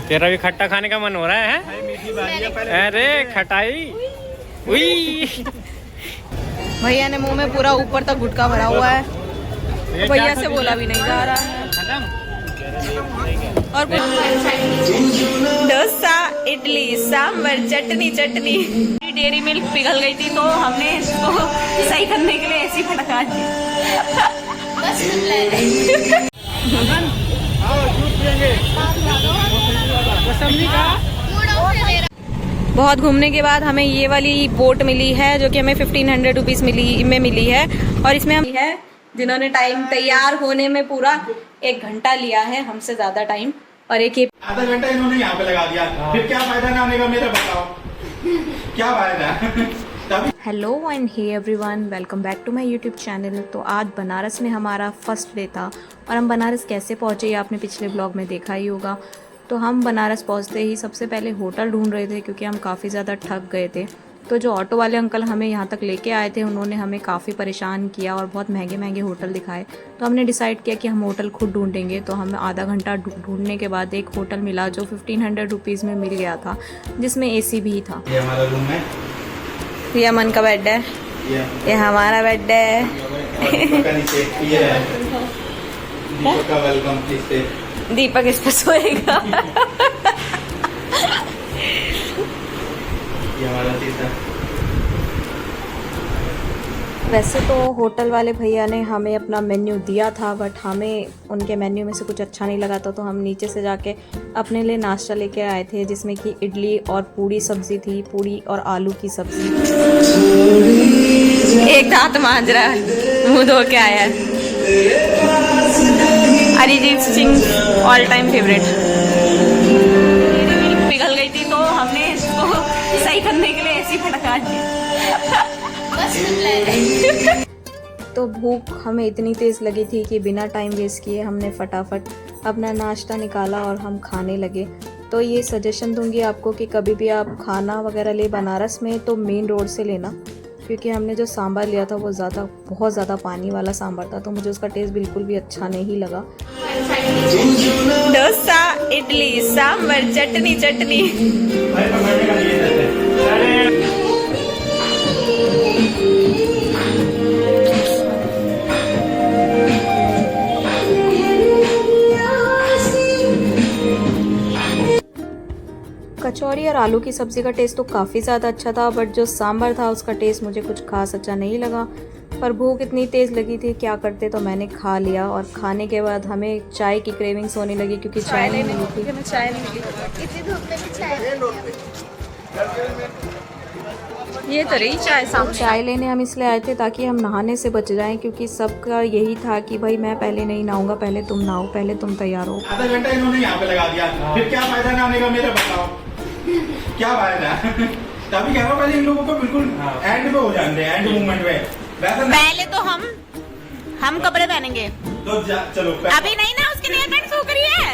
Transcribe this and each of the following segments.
तेरा भी खट्टा खाने का मन हो रहा है? अरे खटाई। भैया ने मुंह में पूरा ऊपर तक गुटखा भरा हुआ है, तो भैया से बोला भी नहीं जा रहा है। और डोसा, इडली, सांभर, चटनी। डेयरी मिल्क पिघल गई थी तो हमने इसको सही करने के लिए ऐसी फटका दी। बहुत घूमने के बाद हमें ये वाली बोट मिली है जो कि हमें 1500 रुपीज में मिली है। और इसमें हम है जिन्होंने टाइम तैयार होने में पूरा 1 घंटा लिया है, हमसे ज्यादा टाइम। और एक ही आधा घंटा इन्होंने यहाँ पे लगा दिया, फिर क्या फायदा ना आने का मेरा बताओ, क्या फायदा। Hello and hey everyone, welcome back to my YouTube channel. तो आज बनारस में हमारा फर्स्ट डे था और हम बनारस कैसे पहुँचे ये आपने पिछले ब्लॉग में देखा ही होगा। तो हम बनारस पहुँचते ही सबसे पहले होटल ढूंढ रहे थे क्योंकि हम काफ़ी ज़्यादा थक गए थे। तो जो ऑटो वाले अंकल हमें यहाँ तक लेके आए थे उन्होंने हमें काफ़ी परेशान किया और बहुत महंगे होटल दिखाए। तो हमने डिसाइड किया कि हम होटल खुद ढूंढेंगे। तो हमें आधा घंटा ढूंढने के बाद एक होटल मिला जो 1500 रुपीज़ में मिल गया था, जिसमें AC भी था। ये हमारा रूम है, ये अमन का बेड है, ये हमारा बेड है। दीपक इस पर सोएगा। वैसे तो होटल वाले भैया ने हमें अपना मेन्यू दिया था, बट हमें उनके मेन्यू में से कुछ अच्छा नहीं लगा था। तो हम नीचे से जाके अपने लिए नाश्ता लेके आए थे, जिसमें कि इडली और पूड़ी सब्जी थी, पूड़ी और आलू की सब्जी। एक दांत मांज रहा है, मुंह धो के आया है। Arijit Singh all time favourite. पिघल गई थी तो हमने इसको सही करने के लिए ऐसी फटका दी। तो भूख हमें इतनी तेज़ लगी थी कि बिना टाइम वेस्ट किए हमने फटाफट अपना नाश्ता निकाला और हम खाने लगे। तो ये सजेशन दूंगी आपको कि कभी भी आप खाना वगैरह ले बनारस में तो मेन रोड से लेना, क्योंकि हमने जो सांभर लिया था वो बहुत ज़्यादा पानी वाला सांभर था, तो मुझे उसका टेस्ट बिल्कुल भी अच्छा नहीं लगा। डोसा, इडली, सांभर, चटनी। कचौरी और आलू की सब्ज़ी का टेस्ट तो काफ़ी ज़्यादा अच्छा था, बट जो सांभर था उसका टेस्ट मुझे कुछ खास अच्छा नहीं लगा। पर भूख इतनी तेज़ लगी थी, क्या करते, तो मैंने खा लिया। और खाने के बाद हमें चाय की क्रेविंग्स होने लगी क्योंकि चाय नहीं मिली थी। ये तो रही चाय लेने हम इसलिए आए थे ताकि हम नहाने से बच जाएं, क्योंकि सबका यही था कि भाई मैं पहले नहीं नहाऊंगा, पहले तुम नहाओ, पहले तुम तैयार हो। आधा घंटा इन्होंने यहाँ पे लगा दिया, फिर क्या फायदा ना आने का मेरा बताओ, क्या फायदा। तभी कह रहा हूँ पहले इन लोगों को बिल्कुल एंड पे हो जाते हैं, एंड मूवमेंट में। पहले तो हम कपड़े पहनेंगे तो चलो अभी नहीं ना, उसके लिए पेंट सूख रही है।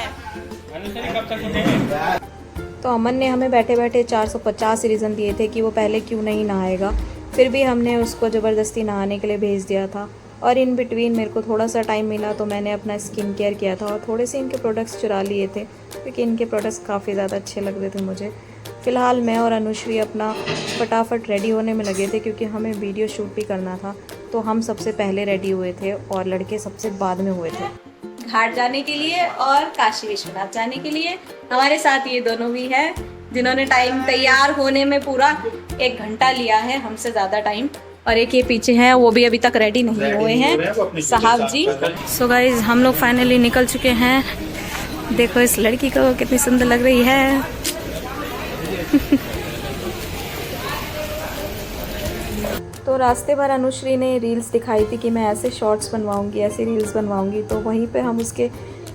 तो अमन ने हमें बैठे बैठे 450 रीज़न दिए थे कि वो पहले क्यों नहीं नहाएगा, फिर भी हमने उसको ज़बरदस्ती नहाने के लिए भेज दिया था। और इन बिटवीन मेरे को थोड़ा सा टाइम मिला तो मैंने अपना स्किन केयर किया था और थोड़े से इनके प्रोडक्ट्स चुरा लिए थे, क्योंकि इनके प्रोडक्ट्स काफ़ी ज़्यादा अच्छे लग रहे थे मुझे। फ़िलहाल मैं और अनुश्री अपना फटाफट रेडी होने में लगे थे क्योंकि हमें वीडियो शूट भी करना था। तो हम सबसे पहले रेडी हुए थे और लड़के सबसे बाद में हुए थे। घाट जाने के लिए और काशी विश्वनाथ जाने के लिए हमारे साथ ये दोनों भी हैं जिन्होंने टाइम तैयार होने में पूरा 1 घंटा लिया है, हमसे ज़्यादा टाइम। और एक ये पीछे हैं, वो भी अभी तक रेडी नहीं हुए हैं, साहब जी। सो गाइज हम लोग फाइनली निकल चुके हैं। देखो इस लड़की को कितनी सुंदर लग रही है। तो रास्ते भर अनुश्री ने रील्स दिखाई थी कि मैं ऐसे शॉर्ट्स बनवाऊंगी, ऐसे रील्स बनवाऊंगी। तो वहीं पे हम उसके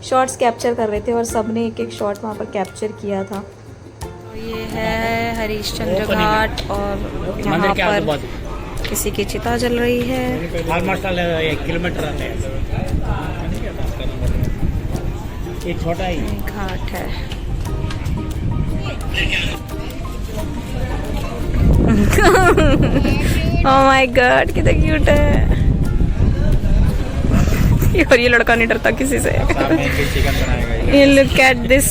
शॉर्ट्स कैप्चर कर रहे थे और सब ने एक शॉर्ट वहाँ पर कैप्चर किया था। ये है हरिश्चंद्र घाट और यहाँ पर किसी की चिता जल रही है। 1 किलोमीटर है, एक छोटा ही घाट है। ओह माय गॉड कितना क्यूट है। और ये लड़का नहीं डरता किसी से। ये look at this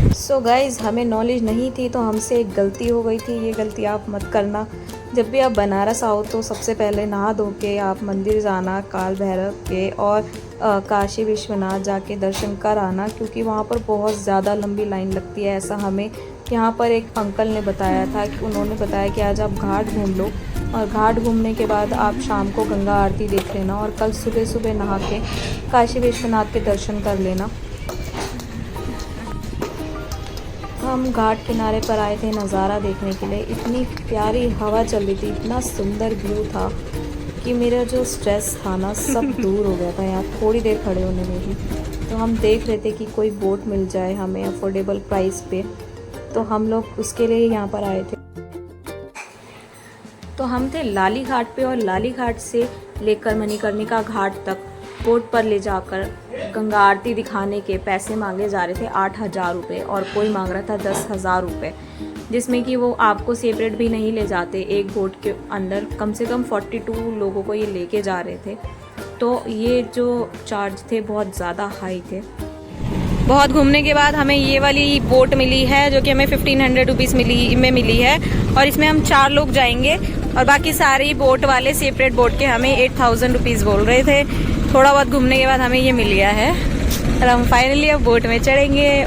so guys, हमें नॉलेज नहीं थी तो हमसे एक गलती हो गई थी। ये गलती आप मत करना। जब भी आप बनारस आओ तो सबसे पहले नहा धो के आप मंदिर जाना, काल भैरव के, और काशी विश्वनाथ जाके दर्शन कर आना, क्योंकि वहाँ पर बहुत ज़्यादा लंबी लाइन लगती है। ऐसा हमें यहाँ पर एक अंकल ने बताया था कि उन्होंने बताया कि आज आप घाट घूम लो, और घाट घूमने के बाद आप शाम को गंगा आरती देख लेना, और कल सुबह सुबह नहा के काशी विश्वनाथ के दर्शन कर लेना। हम घाट किनारे पर आए थे नज़ारा देखने के लिए। इतनी प्यारी हवा चल रही थी, इतना सुंदर व्यू था कि मेरा जो स्ट्रेस था ना सब दूर हो गया था यहाँ थोड़ी देर खड़े होने में भी। तो हम देख रहे थे कि कोई बोट मिल जाए हमें अफोर्डेबल प्राइस पे, तो हम लोग उसके लिए यहाँ पर आए थे। तो हम थे लाली घाट पे, और लाली घाट से लेकर मणिकर्णिका घाट तक बोट पर ले जाकर गंगा आरती दिखाने के पैसे मांगे जा रहे थे 8,000 रुपये, और कोई मांग रहा था 10,000 रुपये, जिसमें कि वो आपको सेपरेट भी नहीं ले जाते। एक बोट के अंदर कम से कम 42 लोगों को ये लेके जा रहे थे। तो ये जो चार्ज थे बहुत ज़्यादा हाई थे। बहुत घूमने के बाद हमें ये वाली बोट मिली है जो कि हमें 1500 रुपीज़ मिली है, और इसमें हम 4 लोग जाएंगे, और बाकी सारी बोट वाले सेपरेट बोट के हमें 8,000 रुपीज़ बोल रहे थे। थोड़ा बहुत घूमने के बाद हमें ये मिल गया है, और हम फाइनली अब बोट में चढ़ेंगे,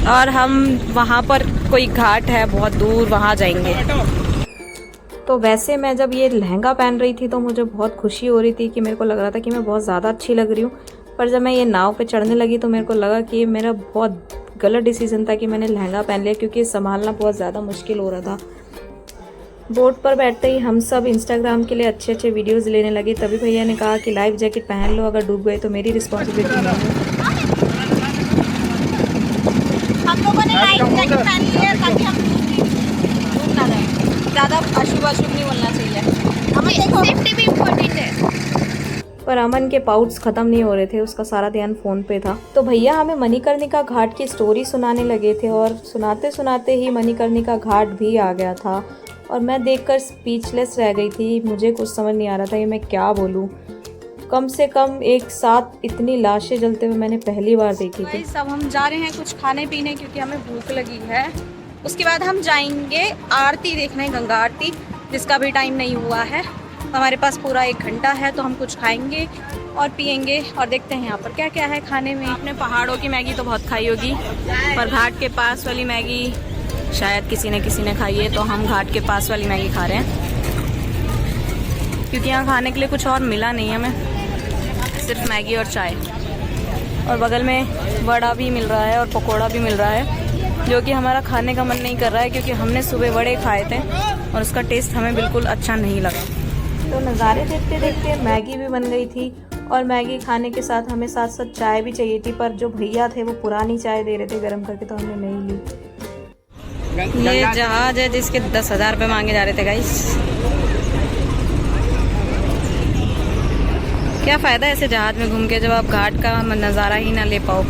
और हम वहाँ पर कोई घाट है बहुत दूर, वहाँ जाएंगे। तो वैसे मैं जब ये लहंगा पहन रही थी तो मुझे बहुत खुशी हो रही थी कि मेरे को लग रहा था कि मैं बहुत ज़्यादा अच्छी लग रही हूँ, पर जब मैं ये नाव पे चढ़ने लगी तो मेरे को लगा कि मेरा बहुत गलत डिसीजन था कि मैंने लहंगा पहन लिया, क्योंकि संभालना बहुत ज़्यादा मुश्किल हो रहा था। बोट पर बैठते ही हम सब इंस्टाग्राम के लिए अच्छे अच्छे वीडियोस लेने लगे। तभी भैया ने कहा कि लाइफ जैकेट पहन लो, अगर डूब गए तो मेरी रिस्पॉन्सिबिलिटी नहीं है। हम लोगों ने लाइफ जैकेट पहन ली है ताकि हम डूब ना जाए। ज़्यादा अशुभ नहीं बोलना चाहिए, हमें सेफ्टी भी इम्पोर्टेंट है। पर अमन के पाउट्स ख़त्म नहीं हो रहे थे, उसका सारा ध्यान फ़ोन पे था। तो भैया हमें मणिकर्णिका घाट की स्टोरी सुनाने लगे थे, और सुनाते सुनाते ही मणिकर्णिका घाट भी आ गया था, और मैं देखकर स्पीचलेस रह गई थी। मुझे कुछ समझ नहीं आ रहा था कि मैं क्या बोलूँ। कम से कम एक साथ इतनी लाशें जलते हुए मैंने पहली बार देखी थी। सब हम जा रहे हैं कुछ खाने पीने, क्योंकि हमें भूख लगी है। उसके बाद हम जाएंगे आरती देखने, गंगा आरती, जिसका भी टाइम नहीं हुआ है। हमारे पास पूरा 1 घंटा है, तो हम कुछ खाएंगे और पिएंगे, और देखते हैं यहाँ पर क्या क्या है खाने में। आपने पहाड़ों की मैगी तो बहुत खाई होगी, पर घाट के पास वाली मैगी शायद किसी ने खाई है, तो हम घाट के पास वाली मैगी खा रहे हैं, क्योंकि यहाँ खाने के लिए कुछ और मिला नहीं हमें, सिर्फ मैगी और चाय। और बगल में वड़ा भी मिल रहा है और पकोड़ा भी मिल रहा है, जो कि हमारा खाने का मन नहीं कर रहा है, क्योंकि हमने सुबह वड़े खाए थे और उसका टेस्ट हमें बिल्कुल अच्छा नहीं लगा। तो नज़ारे देखते देखते मैगी भी बन गई थी, और मैगी खाने के साथ हमें साथ साथ चाय भी चाहिए थी, पर जो भैया थे वो पुरानी चाय दे रहे थे गर्म करके, तो हमने नहीं ली। ये जहाज है जिसके 10,000 रुपये मांगे जा रहे थे गाइस। क्या फ़ायदा ऐसे जहाज में घूम के जब आप घाट का नज़ारा ही ना ले पाओ।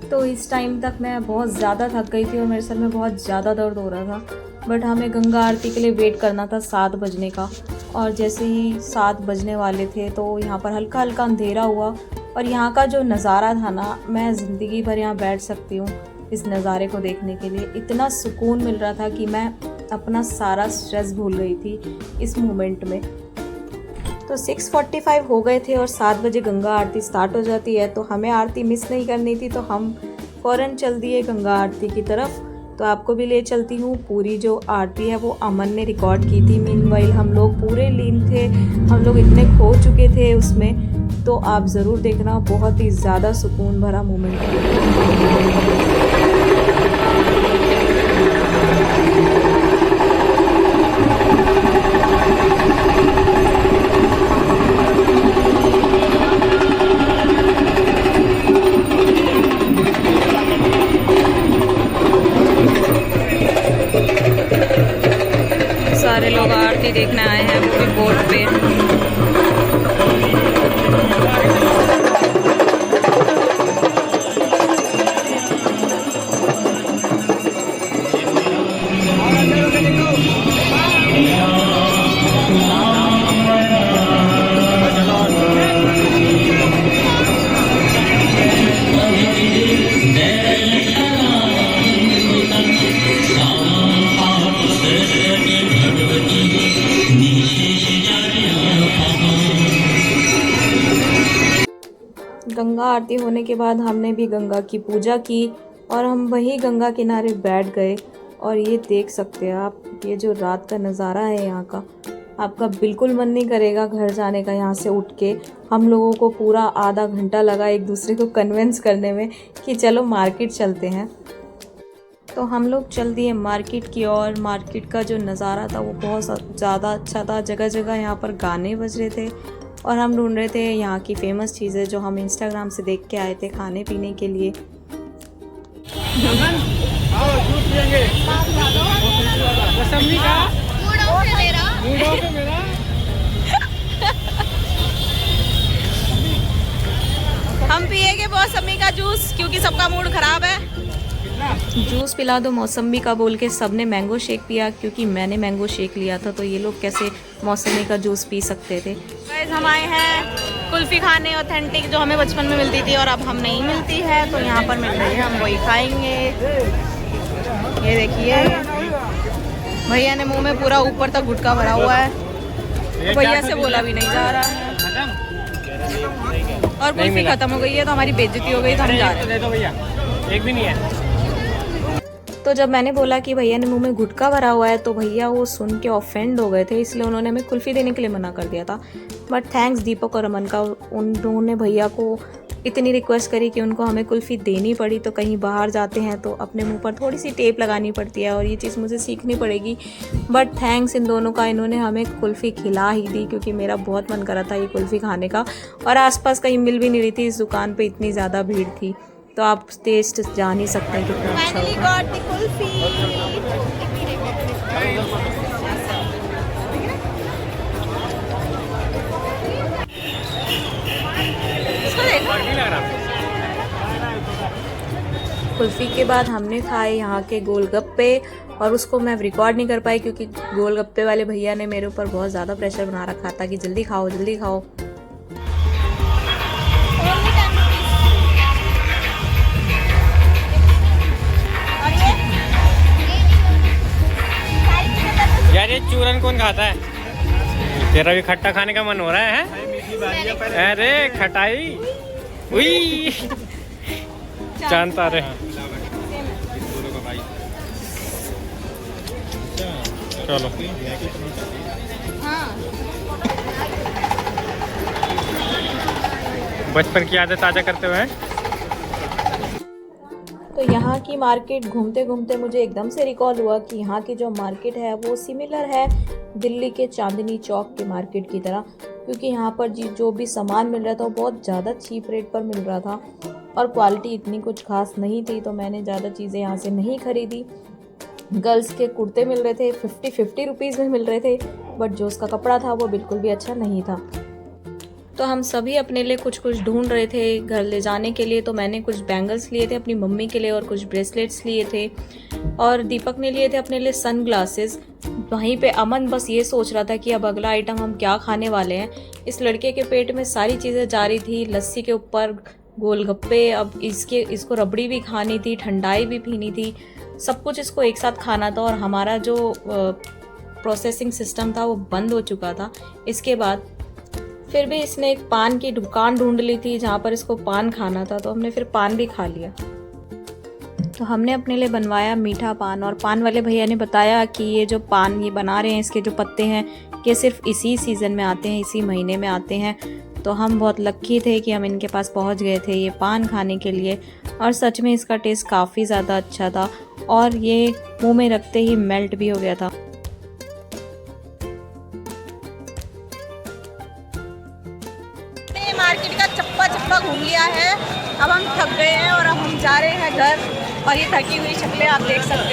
तो इस टाइम तक मैं बहुत ज़्यादा थक गई थी और मेरे सर में बहुत ज़्यादा दर्द हो रहा था, बट हमें गंगा आरती के लिए वेट करना था 7 बजने का। और जैसे ही 7 बजने वाले थे तो यहाँ पर हल्का हल्का अंधेरा हुआ, और यहाँ का जो नज़ारा था ना, मैं ज़िंदगी भर यहाँ बैठ सकती हूँ इस नज़ारे को देखने के लिए। इतना सुकून मिल रहा था कि मैं अपना सारा स्ट्रेस भूल गई थी इस मोमेंट में। तो 6:45 हो गए थे और 7 बजे गंगा आरती स्टार्ट हो जाती है, तो हमें आरती मिस नहीं करनी थी, तो हम फ़ौरन चल दिए गंगा आरती की तरफ। तो आपको भी ले चलती हूँ। पूरी जो आरती है वो अमन ने रिकॉर्ड की थी, मीनवाइल हम लोग पूरे लीन थे, हम लोग इतने खो चुके थे उसमें। तो आप ज़रूर देखना, बहुत ही ज़्यादा सुकून भरा मोमेंट है। सारे लोग आरती देखने आए हैं वो भी बोट पे। गंगा आरती होने के बाद हमने भी गंगा की पूजा की और हम वही गंगा किनारे बैठ गए। और ये देख सकते हैं आप, ये जो रात का नज़ारा है यहाँ का, आपका बिल्कुल मन नहीं करेगा घर जाने का यहाँ से उठ के। हम लोगों को पूरा आधा घंटा लगा एक दूसरे को कन्विंस करने में कि चलो मार्केट चलते हैं। तो हम लोग चल दिए मार्केट की ओर। मार्केट का जो नज़ारा था वो बहुत ज़्यादा अच्छा था। जगह जगह यहाँ पर गाने बज रहे थे और हम ढूंढ रहे थे यहाँ की फ़ेमस चीज़ें जो हम इंस्टाग्राम से देख के आए थे खाने पीने के लिए। हम पिएंगे मौसमी का जूस क्योंकि सबका मूड खराब है। जूस पिला दो मौसमी का बोल के सबने मैंगो शेक पिया, क्योंकि मैंने मैंगो शेक लिया था तो ये लोग कैसे मौसमी का जूस पी सकते थे। गाइस हम आए हैं कुल्फ़ी खाने, ऑथेंटिक, जो हमें बचपन में मिलती थी और अब हम नहीं मिलती है, तो यहाँ पर मिल रही है, हम वही खाएंगे। ये देखिए भैया ने मुंह में पूरा ऊपर तक गुटखा भरा हुआ है, भैया से बोला भी नहीं जा रहा है और कुल्फ़ी खत्म हो गई है तो हमारी बेइज्जती हो गई तो हम जा रहे हैं। एक भी नहीं है। तो जब मैंने बोला कि भैया ने मुंह में गुटखा भरा हुआ है तो भैया वो सुन के ऑफेंड हो गए थे, इसलिए उन्होंने हमें कुल्फ़ी देने के लिए मना कर दिया था। बट थैंक्स दीपक और अमन का, उन्होंने भैया को इतनी रिक्वेस्ट करी कि उनको हमें कुल्फ़ी देनी पड़ी। तो कहीं बाहर जाते हैं तो अपने मुंह पर थोड़ी सी टेप लगानी पड़ती है और ये चीज़ मुझे सीखनी पड़ेगी। बट थैंक्स इन दोनों का, इन्होंने हमें कुल्फ़ी खिला ही दी क्योंकि मेरा बहुत मन कर रहा था ये कुल्फ़ी खाने का और आसपास कहीं मिल भी नहीं रही थी। इस दुकान पे इतनी ज़्यादा भीड़ थी तो आप टेस्ट जान ही सकते हैं कितना अच्छा Finally होगा। got the kulfi. कुल्फ़ी के बाद हमने खाए यहाँ के गोलगप्पे और उसको मैं रिकॉर्ड नहीं कर पाई क्योंकि गोलगप्पे वाले भैया ने मेरे ऊपर बहुत ज़्यादा प्रेशर बना रखा था कि जल्दी खाओ जल्दी खाओ। यार ये चूरन कौन खाता है? तेरा भी खट्टा खाने का मन हो रहा है? अरे खटाई, उई जानता रहे। चलो बचपन की यादें ताज़ा करते हुए। तो यहाँ की मार्केट घूमते घूमते मुझे एकदम से रिकॉल हुआ कि यहाँ की जो मार्केट है वो सिमिलर है दिल्ली के चांदनी चौक के मार्केट की तरह, क्योंकि यहाँ पर जो भी सामान मिल रहा था वो बहुत ज़्यादा चीप रेट पर मिल रहा था और क्वालिटी इतनी कुछ खास नहीं थी। तो मैंने ज़्यादा चीज़ें यहाँ से नहीं खरीदी। गर्ल्स के कुर्ते मिल रहे थे 50 रुपीज़ में मिल रहे थे, बट जो उसका कपड़ा था वो बिल्कुल भी अच्छा नहीं था। तो हम सभी अपने लिए कुछ कुछ ढूंढ रहे थे घर ले जाने के लिए। तो मैंने कुछ बैंगल्स लिए थे अपनी मम्मी के लिए और कुछ ब्रेसलेट्स लिए थे और दीपक ने लिए थे अपने लिए सन ग्लासेस। वहीं पे अमन बस ये सोच रहा था कि अब अगला आइटम हम क्या खाने वाले हैं। इस लड़के के पेट में सारी चीज़ें जा रही थी, लस्सी के ऊपर गोलगप्पे, अब इसको रबड़ी भी खानी थी, ठंडाई भी पीनी थी, सब कुछ इसको एक साथ खाना था और हमारा जो प्रोसेसिंग सिस्टम था वो बंद हो चुका था। इसके बाद फिर भी इसने एक पान की दुकान ढूंढ ली थी जहाँ पर इसको पान खाना था, तो हमने फिर पान भी खा लिया। तो हमने अपने लिए बनवाया मीठा पान और पान वाले भैया ने बताया कि ये जो पान ये बना रहे हैं इसके जो पत्ते हैं ये सिर्फ इसी सीज़न में आते हैं, इसी महीने में आते हैं। तो हम बहुत लक्की थे कि हम इनके पास पहुंच गए थे ये पान खाने के लिए और सच में इसका टेस्ट काफ़ी ज़्यादा अच्छा था और ये मुंह में रखते ही मेल्ट भी हो गया था। मार्केट का चप्पा चप्पा घूम लिया है, अब हम थक गए हैं और अब हम जा रहे हैं घर और ये थकी हुई शक्लें आप देख सकते हो।